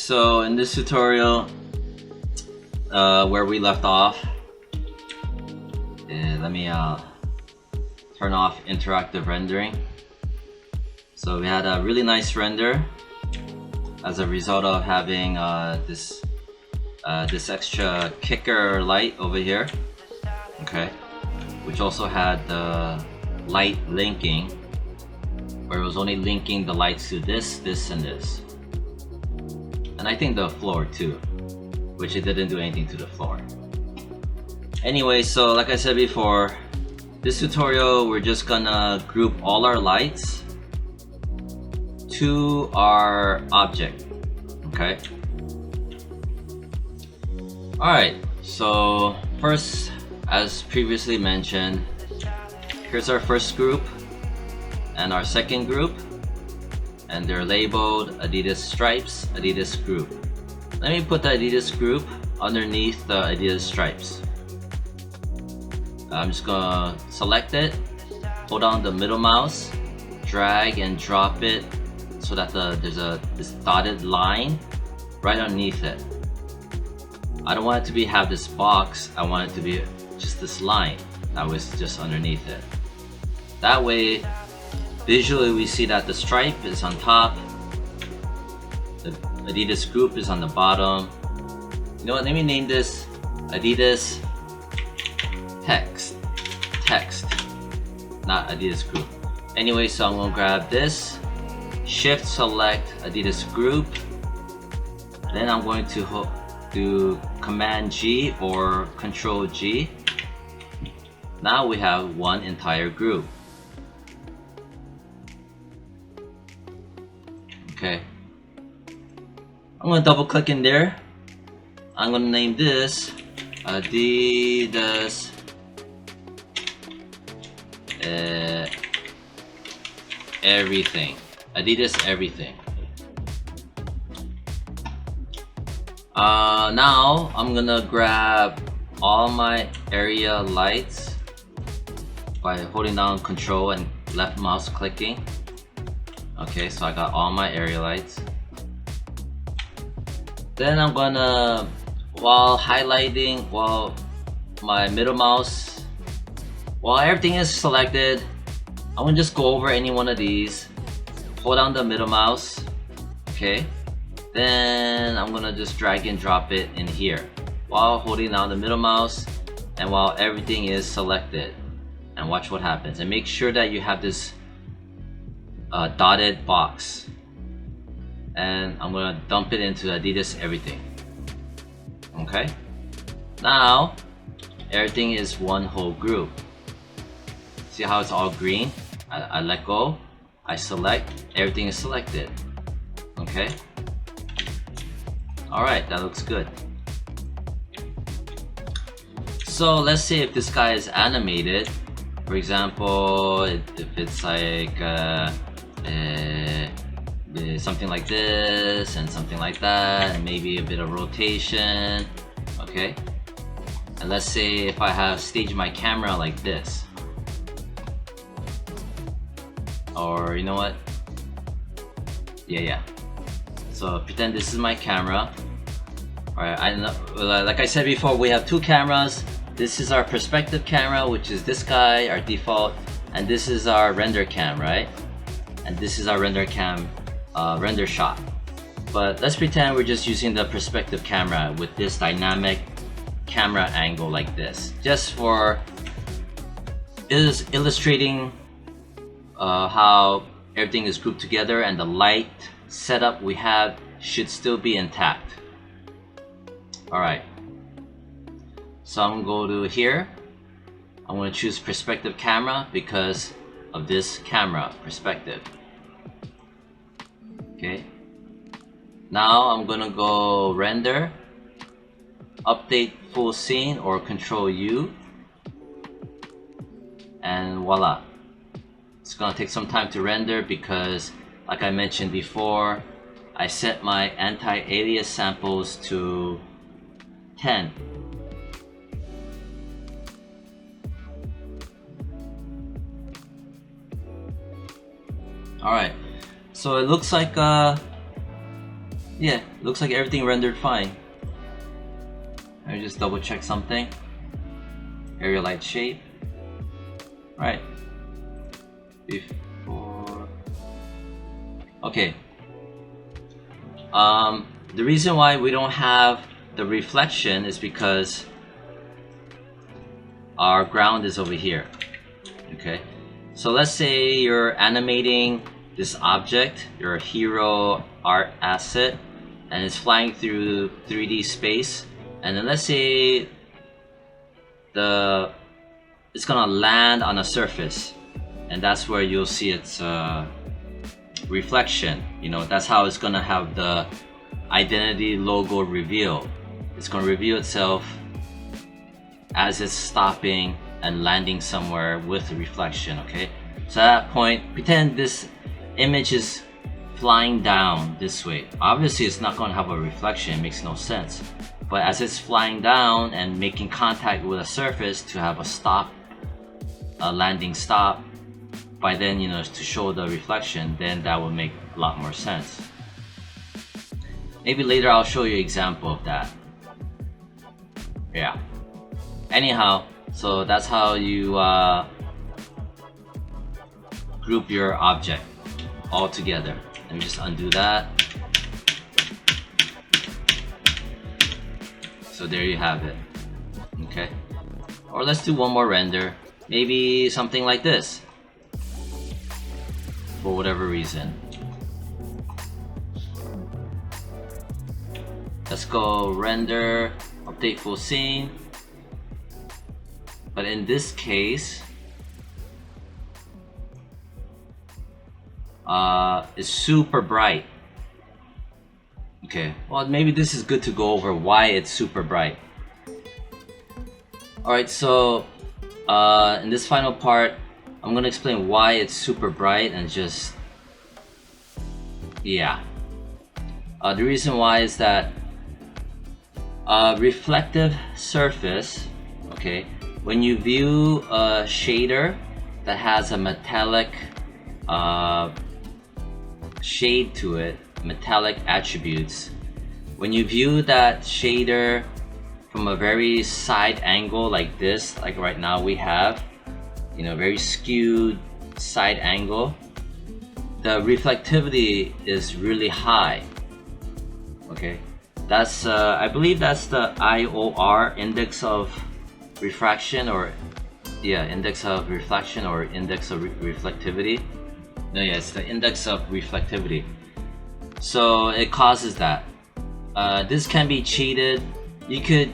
so in this tutorial, where we left off, let me turn off interactive rendering. So we had a really nice render as a result of having this extra kicker light over here, okay, which also had the light linking, where it was only linking the lights to this, and this, and I think the floor too, which it didn't do anything to the floor. Anyway, so like I said before, this tutorial we're just gonna group all our lights to our object, okay? Alright, so first, as previously mentioned, here's our first group and our second group, and they're labeled Adidas Stripes, Adidas Group. Let me put the Adidas Group underneath the Adidas Stripes. I'm just gonna select it, hold down the middle mouse, drag and drop it so that there's this dotted line right underneath it. I don't want it to have this box, I want it to be just this line that was just underneath it. That way, visually we see that the stripe is on top, the Adidas Group is on the bottom. You know what, let me name this Adidas Text, not Adidas Group. Anyway, so I'm gonna grab this, shift select Adidas Group, then I'm going to do Command G or Control G. Now we have one entire group. Okay, I'm gonna double click in there. I'm gonna name this Adidas Everything. Adidas Everything. Now I'm gonna grab all my area lights by holding down Control and left mouse clicking. Okay, so I got all my area lights. Then I'm gonna, while my middle mouse, while everything is selected, I'm gonna just go over any one of these, hold down the middle mouse, okay, then I'm gonna just drag and drop it in here while holding down the middle mouse and while everything is selected, and watch what happens. And make sure that you have this dotted box, and I'm gonna dump it into Adidas Everything. Okay, now everything is one whole group. See how it's all green? I let go, I select, everything is selected. Okay, alright, that looks good. So let's say if this guy is animated, for example, if it's like something like this and something like that, and maybe a bit of rotation, okay? And let's say if I have staged my camera like this, or you know what? Yeah. So pretend this is my camera. Alright, I know, like I said before, we have two cameras. This is our perspective camera, which is this guy, our default, and this is our render cam, right? And this is our render cam, render shot. But let's pretend we're just using the perspective camera with this dynamic camera angle like this, just for illustrating how everything is grouped together and the light setup we have should still be intact. Alright, so I'm going to go to here. I'm going to choose perspective camera because of this camera perspective. Okay, now I'm going to go render, update full scene or Control U, and voila. It's gonna take some time to render because, like I mentioned before, I set my anti-alias samples to 10. Alright, so it looks like Yeah, looks like everything rendered fine. Let me just double check something. Area light shape. Right. Before. Okay. The reason why we don't have the reflection is because our ground is over here. Okay. So let's say you're animating this object, your hero art asset, and it's flying through 3D space, and then let's say it's gonna land on a surface, and that's where you'll see its reflection. You know, that's how it's gonna have the identity logo reveal. It's gonna reveal itself as it's stopping and landing somewhere with the reflection. Okay, so at that point, pretend this image is flying down this way. Obviously it's not going to have a reflection, it makes no sense, but as it's flying down and making contact with a surface to have a stop, a landing stop, by then, you know, to show the reflection, then that would make a lot more sense. Maybe later I'll show you an example of that. Yeah, anyhow, so that's how you group your object all together. Let me just undo that. So there you have it. Okay. Or let's do one more render. Maybe something like this. For whatever reason. Let's go render, update full scene. But in this case, it's super bright. Okay, well maybe this is good to go over why it's super bright. Alright, so in this final part, I'm gonna explain why it's super bright and just, yeah. The reason why is that reflective surface, okay, when you view a shader that has a metallic shade to it, metallic attributes, when you view that shader from a very side angle like this, like right now we have, you know, very skewed side angle, the reflectivity is really high. Okay, that's I believe that's the IOR, index of refraction, or yeah, index of reflection or index of reflectivity. No, yeah, it's the index of reflectivity. So it causes that. This can be cheated. You could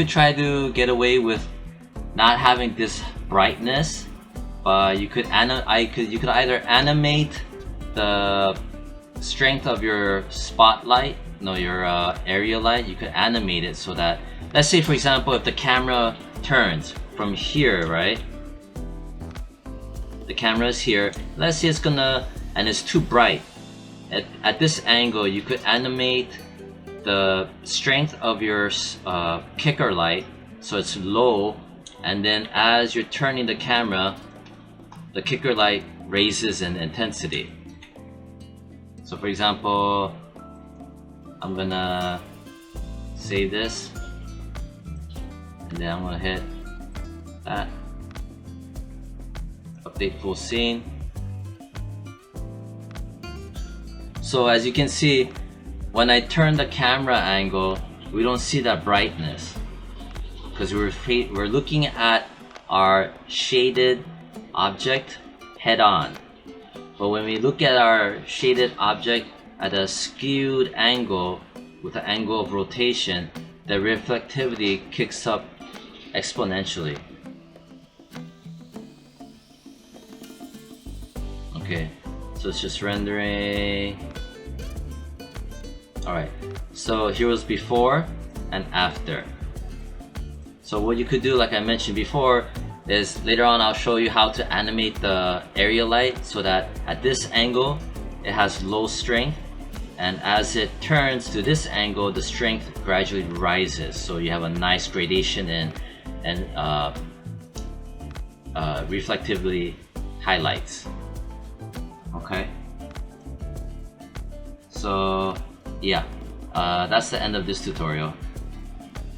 try to get away with not having this brightness, but you could either animate the strength of your spotlight, your area light. You could animate it so that, let's say for example, if the camera turns from here, right? The camera is here. Let's say it's gonna, and it's too bright. At this angle, you could animate the strength of your kicker light so it's low, and then as you're turning the camera, the kicker light raises in intensity. So for example, I'm gonna save this, and then I'm gonna hit that, update full scene. So as you can see, when I turn the camera angle, we don't see that brightness because we're looking at our shaded object head on. But when we look at our shaded object at a skewed angle with an angle of rotation, the reflectivity kicks up exponentially. Okay, so it's just rendering. Alright, so here was before and after. So what you could do, like I mentioned before, is later on I'll show you how to animate the area light so that at this angle it has low strength, and as it turns to this angle, the strength gradually rises, so you have a nice gradation and reflectivity highlights. Okay. So yeah, that's the end of this tutorial.